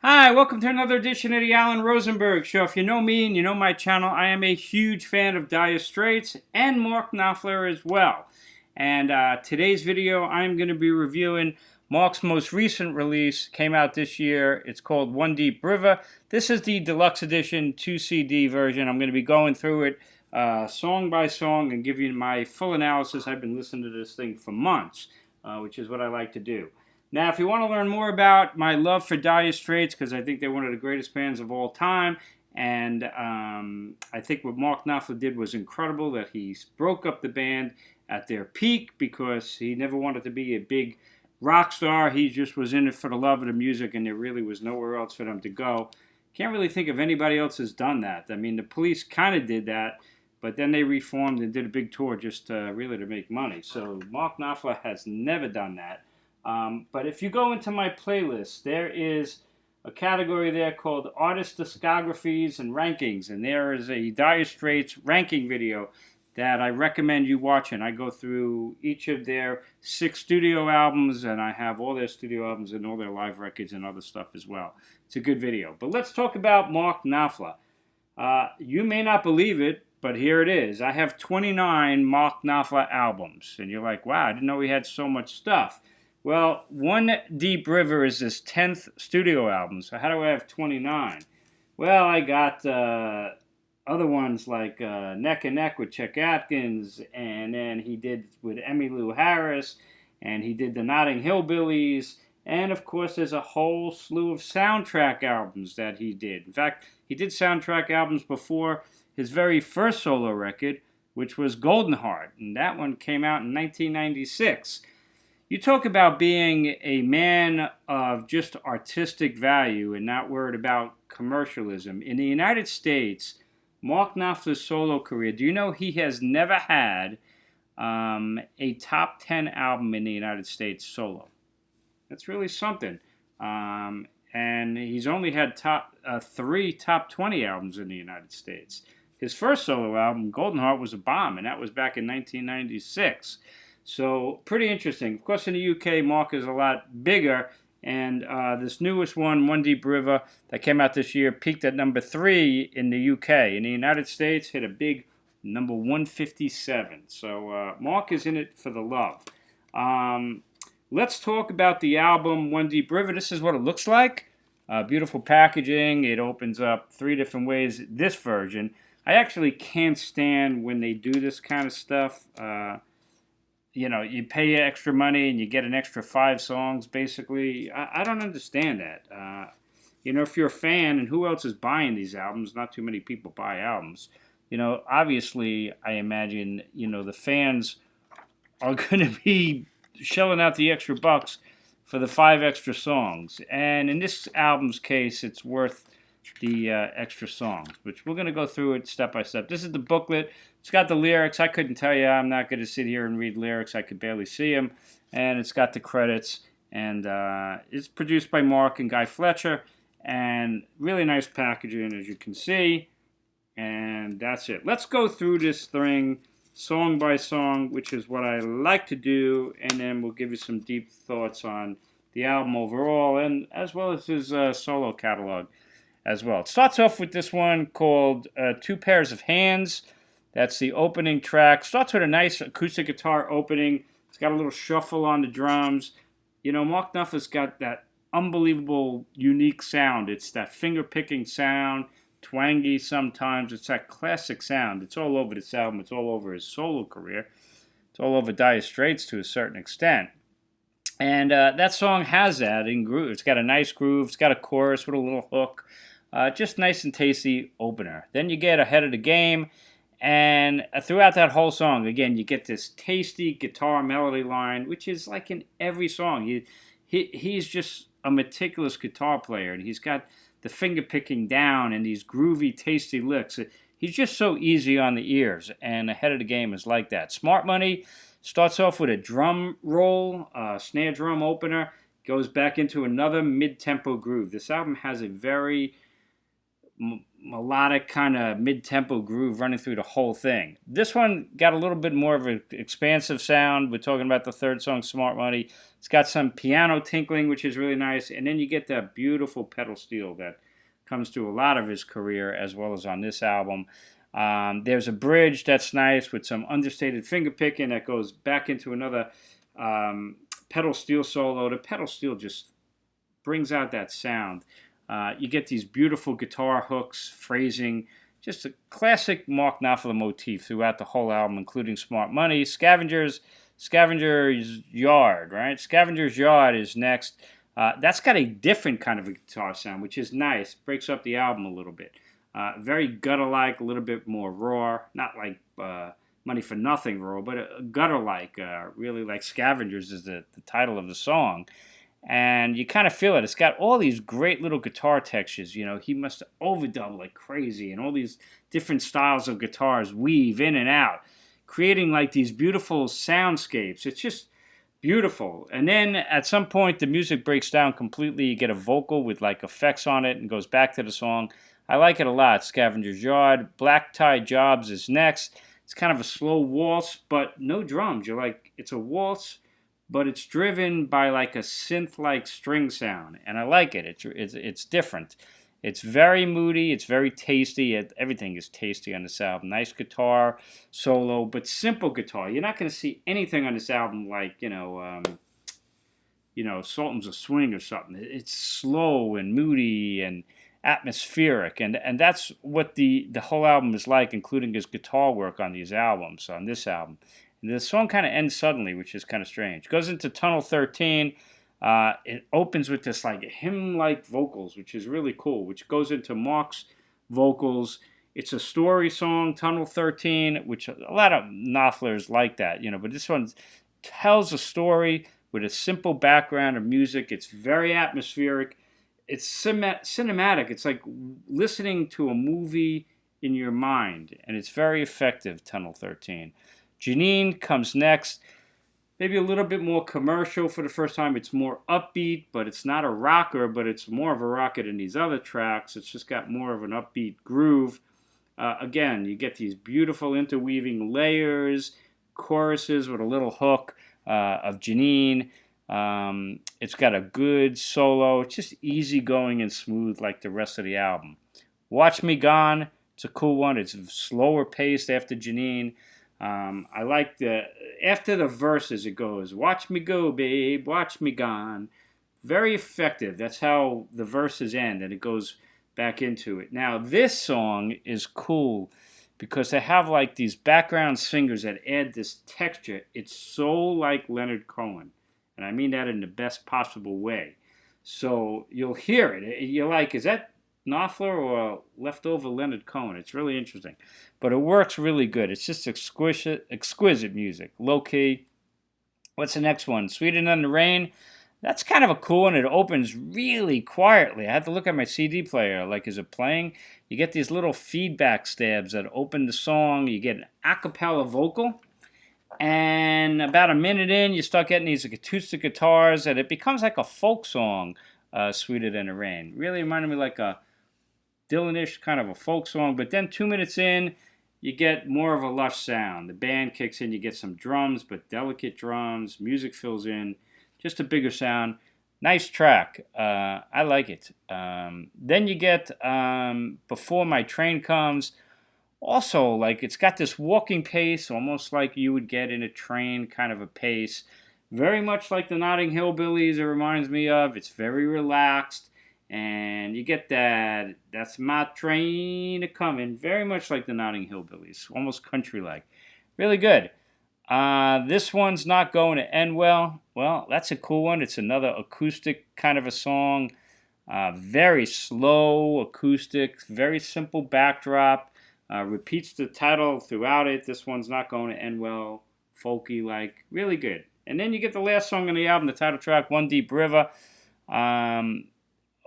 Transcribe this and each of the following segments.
Hi, welcome to another edition of the Alan Rosenberg Show. If you know me and you know my channel, I am a huge fan of Dire Straits and Mark Knopfler as well. And today's video, I'm going to be reviewing Mark's most recent release. Came out this year. It's called One Deep River. This is the deluxe edition 2 CD version. I'm going to be going through it song by song and give you my full analysis. I've been listening to this thing for months, which is what I like to do. Now, if you want to learn more about my love for Dire Straits, because I think they're one of the greatest bands of all time, and I think what Mark Knopfler did was incredible, that he broke up the band at their peak because he never wanted to be a big rock star. He just was in it for the love of the music, and there really was nowhere else for them to go. Can't really think of anybody else has done that. I mean, the Police kind of did that, but then they reformed and did a big tour just really to make money. So Mark Knopfler has never done that. But if you go into my playlist, there is a category there called Artist Discographies and Rankings, and there is a Dire Straits ranking video that I recommend you watching. I go through each of their 6 studio albums, and I have all their studio albums and all their live records and other stuff as well. It's a good video. But let's talk about Mark Knopfler. You may not believe it, but here it is. I have 29 Mark Knopfler albums, and you're like, wow, I didn't know he had so much stuff. Well, One Deep River is his 10th studio album, so how do I have 29? Well, I got other ones like Neck and Neck with Chet Atkins, and then he did with Emmylou Harris, and he did the Notting Hillbillies, and of course there's a whole slew of soundtrack albums that he did. In fact, he did soundtrack albums before his very first solo record, which was Golden Heart, and that one came out in 1996. You talk about being a man of just artistic value and not worried about commercialism. In the United States, Mark Knopfler's solo career, do you know he has never had a top 10 album in the United States solo? That's really something. And he's only had 3 top 20 albums in the United States. His first solo album, Golden Heart, was a bomb, and that was back in 1996. So, pretty interesting. Of course, in the UK, Mark is a lot bigger, and this newest one, One Deep River, that came out this year, peaked at number 3 in the UK. In the United States, hit a big number 157. So, Mark is in it for the love. Let's talk about the album, One Deep River. This is what it looks like. Beautiful packaging. It opens up 3 different ways, this version. I actually can't stand when they do this kind of stuff. You know, you pay extra money and you get an extra 5 songs, basically. I don't understand that. You know, if you're a fan, and who else is buying these albums? Not too many people buy albums. You know, obviously, I imagine, you know, the fans are going to be shelling out the extra bucks for the 5 extra songs. And in this album's case, it's worth the extra songs, which we're going to go through it step by step. This is the booklet. It's got the lyrics. I couldn't tell you. I'm not going to sit here and read lyrics. I could barely see them. And it's got the credits. And it's produced by Mark and Guy Fletcher. And really nice packaging, as you can see. And that's it. Let's go through this thing song by song, which is what I like to do. And then we'll give you some deep thoughts on the album overall, and as well as his solo catalog as well. It starts off with this one called Two Pairs of Hands. That's the opening track. Starts with a nice acoustic guitar opening. It's got a little shuffle on the drums. You know, Mark Knopfler's got that unbelievable, unique sound. It's that finger-picking sound, twangy sometimes. It's that classic sound. It's all over this album. It's all over his solo career. It's all over Dire Straits to a certain extent. And that song has that in groove. It's got a nice groove. It's got a chorus with a little hook. Just nice and tasty opener. Then you get Ahead of the Game. And throughout that whole song, again, you get this tasty guitar melody line, which is like in every song. He's just a meticulous guitar player, and he's got the finger picking down and these groovy, tasty licks. He's just so easy on the ears, and Ahead of the Game is like that. Smart Money starts off with a drum roll, snare drum opener, goes back into another mid-tempo groove. This album has a very melodic kind of mid-tempo groove running through the whole thing. This one got a little bit more of an expansive sound. We're talking about the third song, Smart Money. It's got some piano tinkling, which is really nice, and then you get that beautiful pedal steel that comes through a lot of his career, as well as on this album. There's a bridge that's nice with some understated finger picking that goes back into another pedal steel solo. The pedal steel just brings out that sound. You get these beautiful guitar hooks, phrasing, just a classic Mark Knopfler motif throughout the whole album, including Smart Money. Scavenger's Yard, right? Scavenger's Yard is next. That's got a different kind of a guitar sound, which is nice. Breaks up the album a little bit. Very gutter-like, a little bit more raw. Not like Money for Nothing raw, but gutter-like. Really like Scavengers is the title of the song. And you kind of feel it. It's got all these great little guitar textures. You know, he must overdub like crazy, and all these different styles of guitars weave in and out, creating like these beautiful soundscapes. It's just beautiful. And then at some point, the music breaks down completely. You get a vocal with like effects on it and goes back to the song. I like it a lot. Scavenger's Yard. Black Tie Jobs is next. It's kind of a slow waltz, but no drums. You're like, it's a waltz, but it's driven by like a synth-like string sound, and I like it. It's different. It's very moody. It's very tasty. Everything is tasty on this album. Nice guitar solo, but simple guitar. You're not going to see anything on this album like Sultans of Swing or something. It's slow and moody and atmospheric, and that's what the whole album is like, including his guitar work on these albums. On this album. The song kind of ends suddenly, which is kind of strange. Goes into Tunnel 13. It opens with this like hymn-like vocals, which is really cool, which goes into Mark's vocals. It's a story song, Tunnel 13, which a lot of Knopflers like that, but this one tells a story with a simple background of music. It's very atmospheric. It's cinematic. It's like listening to a movie in your mind, and it's very effective, Tunnel 13. Janine comes next. Maybe a little bit more commercial for the first time. It's more upbeat, but it's not a rocker, but it's more of a rocker than these other tracks. It's just got more of an upbeat groove. Again, you get these beautiful interweaving layers, choruses with a little hook of Janine. It's got a good solo. It's just easygoing and smooth like the rest of the album. Watch Me Gone. It's a cool one. It's slower paced after Janine. I like after the verses it goes, watch me go, babe, watch me gone. Very effective. That's how the verses end, and it goes back into it. Now, this song is cool because they have like these background singers that add this texture. It's so like Leonard Cohen, and I mean that in the best possible way. So you'll hear it. You're like, is that Knopfler or leftover Leonard Cohen? It's really interesting, but it works really good. It's just exquisite music, low key. What's the next one? Sweeter Than the Rain. That's kind of a cool one. It opens really quietly. I had to look at my CD player. Like, is it playing? You get these little feedback stabs that open the song. You get an a cappella vocal, and about a minute in, you start getting these acoustic guitars, and it becomes like a folk song. Sweeter Than the Rain. Really reminded me like a Dylan-ish kind of a folk song, but then 2 minutes in, you get more of a lush sound. The band kicks in, you get some drums, but delicate drums, music fills in, just a bigger sound. Nice track. I like it. Then you get Before My Train Comes. Also, like, it's got this walking pace, almost like you would get in a train kind of a pace. Very much like the Notting Hillbillies, it reminds me of. It's very relaxed. And you get that's my train a-coming, very much like the Notting Hillbillies, almost country-like. Really good. This one's Not Going to End Well. Well, that's a cool one. It's another acoustic kind of a song. Very slow acoustic, very simple backdrop. Repeats the title throughout it. This one's Not Going to End Well. Folky-like. Really good. And then you get the last song on the album, the title track, One Deep River.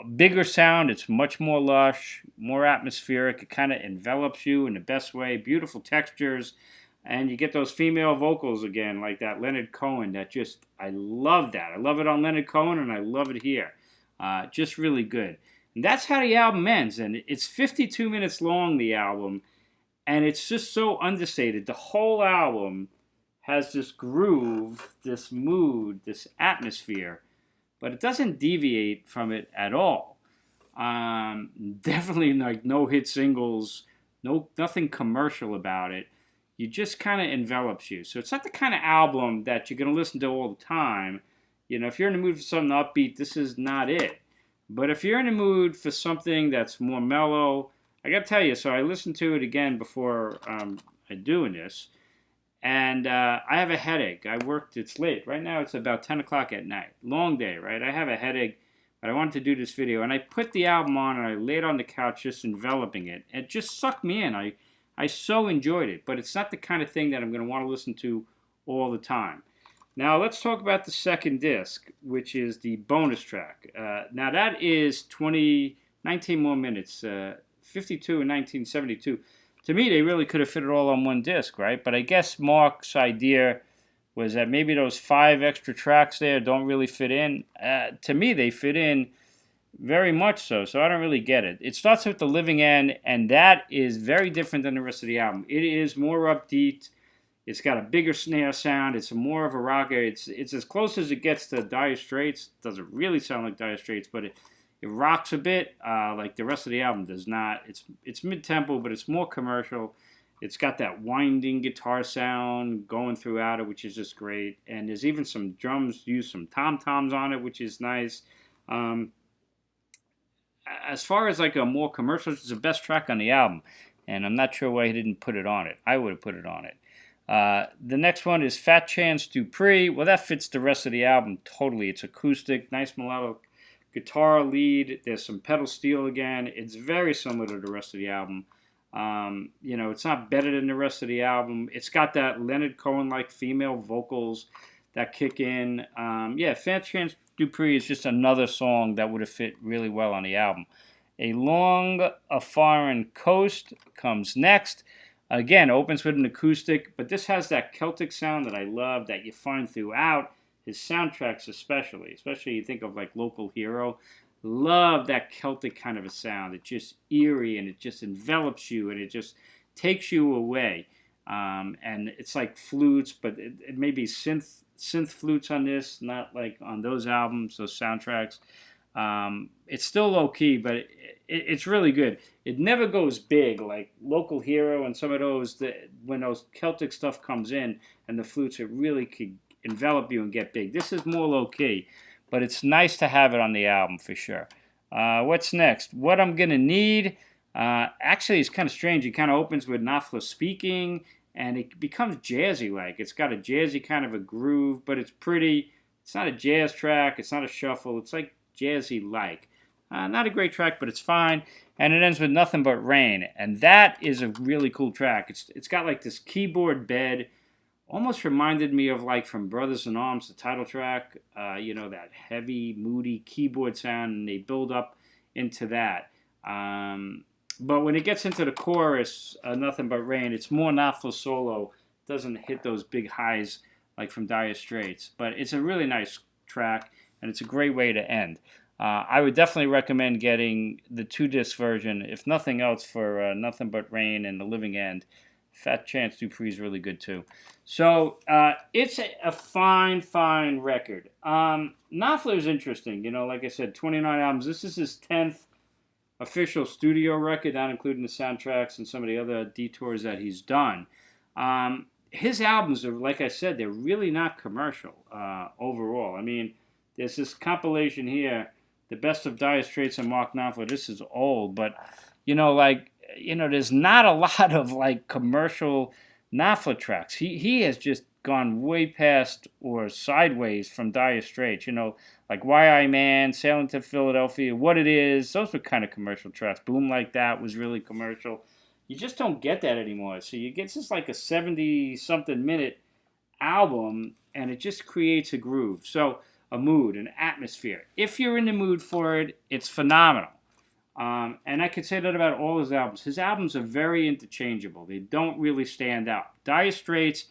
A bigger sound. It's much more lush, more atmospheric. It kind of envelops you in the best way. Beautiful textures. And you get those female vocals again, like that Leonard Cohen. I love that. I love it on Leonard Cohen, and I love it here. Just really good. And that's how the album ends. And it's 52 minutes long, the album. And it's just so understated. The whole album has this groove, this mood, this atmosphere. But it doesn't deviate from it at all. Definitely like no hit singles, nothing commercial about it. You just kind of envelops you. So it's not the kind of album that you're going to listen to all the time. You know, if you're in the mood for something upbeat, this is not it. But if you're in the mood for something that's more mellow, I got to tell you, so I listened to it again before doing this, and I have a headache. I worked, it's late. Right now it's about 10 o'clock at night. Long day, right? I have a headache, but I wanted to do this video, and I put the album on, and I laid on the couch just enveloping it. It just sucked me in. I so enjoyed it, but it's not the kind of thing that I'm going to want to listen to all the time. Now let's talk about the second disc, which is the bonus track. Now that is 19 more minutes, 52 and 1972. To me, they really could have fit it all on one disc, right? But I guess Mark's idea was that maybe those 5 extra tracks there don't really fit in. To me, they fit in very much so I don't really get it. It starts with The Living End, and that is very different than the rest of the album. It is more upbeat. It's got a bigger snare sound. It's more of a rocker. It's as close as it gets to Dire Straits. It doesn't really sound like Dire Straits, but it rocks a bit like the rest of the album does not. It's mid-tempo, but it's more commercial. It's got that winding guitar sound going throughout it, which is just great. And there's even some drums, use some tom-toms on it, which is nice. As far as like a more commercial, it's the best track on the album. And I'm not sure why he didn't put it on it. I would have put it on it. The next one is Fat Chance Dupree. Well, that fits the rest of the album totally. It's acoustic, nice melodic guitar lead. There's some pedal steel again. It's very similar to the rest of the album. You know, it's not better than the rest of the album. It's got that Leonard Cohen-like female vocals that kick in. Yeah, Fat Chance Dupree is just another song that would have fit really well on the album. Along a Foreign Coast comes next. Again, opens with an acoustic, but this has that Celtic sound that I love that you find throughout his soundtracks especially you think of like Local Hero. Love that Celtic kind of a sound. It's just eerie, and it just envelops you, and it just takes you away. And it's like flutes, but it may be synth flutes on this, not like on those albums, those soundtracks. It's still low key, but it's really good. It never goes big like Local Hero and some of those when those Celtic stuff comes in and the flutes, it really could envelop you and get big. This is more low key, but it's nice to have it on the album for sure. What's next? What I'm Gonna Need. Actually, it's kind of strange. It kind of opens with Knopfler speaking, and it becomes jazzy-like. It's got a jazzy kind of a groove, but it's pretty. It's not a jazz track. It's not a shuffle. It's like jazzy-like. Not a great track, but it's fine. And it ends with Nothing But Rain, and that is a really cool track. It's got like this keyboard bed. Almost reminded me of like from Brothers in Arms, the title track. You know, that heavy, moody keyboard sound, and they build up into that. But when it gets into the chorus, Nothing But Rain, it's more Knopfler solo. It doesn't hit those big highs like from Dire Straits. But it's a really nice track, and it's a great way to end. I would definitely recommend getting the 2-disc version, if nothing else, for Nothing But Rain and The Living End. Fat Chance Dupree is really good too. So it's a fine record. Knopfler is interesting. You know, like I said, 29 albums. This is his 10th official studio record, not including the soundtracks and some of the other detours that he's done. His albums are, like I said, they're really not commercial overall. I mean, there's this compilation here, The Best of Dire Straits and Mark Knopfler. This is old, but, you know, like, there's not a lot of like commercial Knopfler tracks. He has just gone way past or sideways from Dire Straits. You know, like Why I Man, Sailing to Philadelphia, What It Is. Those were kind of commercial tracks. Boom Like That was really commercial. You just don't get that anymore. So you get just like a 70-something minute album, and it just creates a groove. So a mood, an atmosphere. If you're in the mood for it, it's phenomenal. And I could say that about all his albums. His albums are very interchangeable. They don't really stand out. Dire Straits,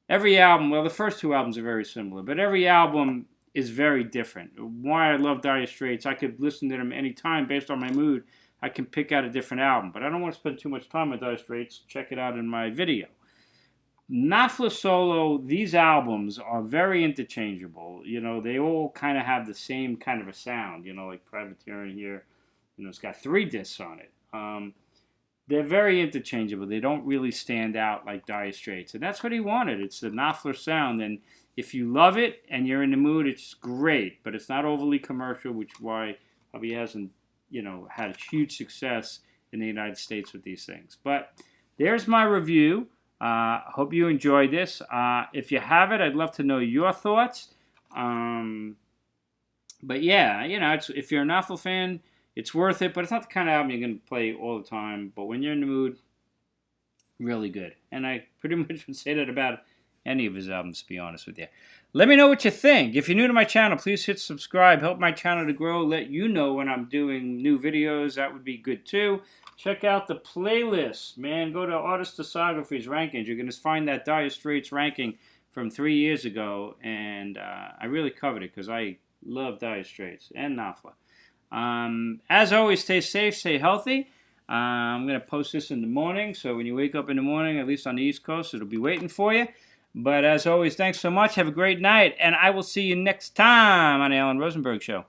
every album, well, the first 2 albums are very similar, but every album is very different. Why I love Dire Straits, I could listen to them anytime based on my mood. I can pick out a different album, but I don't want to spend too much time on Dire Straits. Check it out in my video. Knopfler solo, these albums are very interchangeable. You know, they all kind of have the same kind of a sound, you know, like Privateering here. You know, it's got 3 discs on it. They're very interchangeable. They don't really stand out like Dire Straits. And that's what he wanted. It's the Knopfler sound. And if you love it and you're in the mood, it's great. But it's not overly commercial, which is why probably hasn't, you know, had huge success in the United States with these things. But there's my review. Hope you enjoyed this. If you have it, I'd love to know your thoughts. But yeah, you know, if you're a Knopfler fan, it's worth it. But it's not the kind of album you're going to play all the time. But when you're in the mood, really good. And I pretty much would say that about any of his albums, to be honest with you. Let me know what you think. If you're new to my channel, please hit subscribe. Help my channel to grow. Let you know when I'm doing new videos. That would be good too. Check out the playlist, man. Go to Artist Discography's rankings. You're going to find that Dire Straits ranking from 3 years ago. And I really covered it because I love Dire Straits and Knopfler. As always, stay safe, stay healthy. I'm going to post this in the morning. So when you wake up in the morning, at least on the East Coast, it'll be waiting for you. But as always, thanks so much. Have a great night. And I will see you next time on the Alan Rosenberg Show.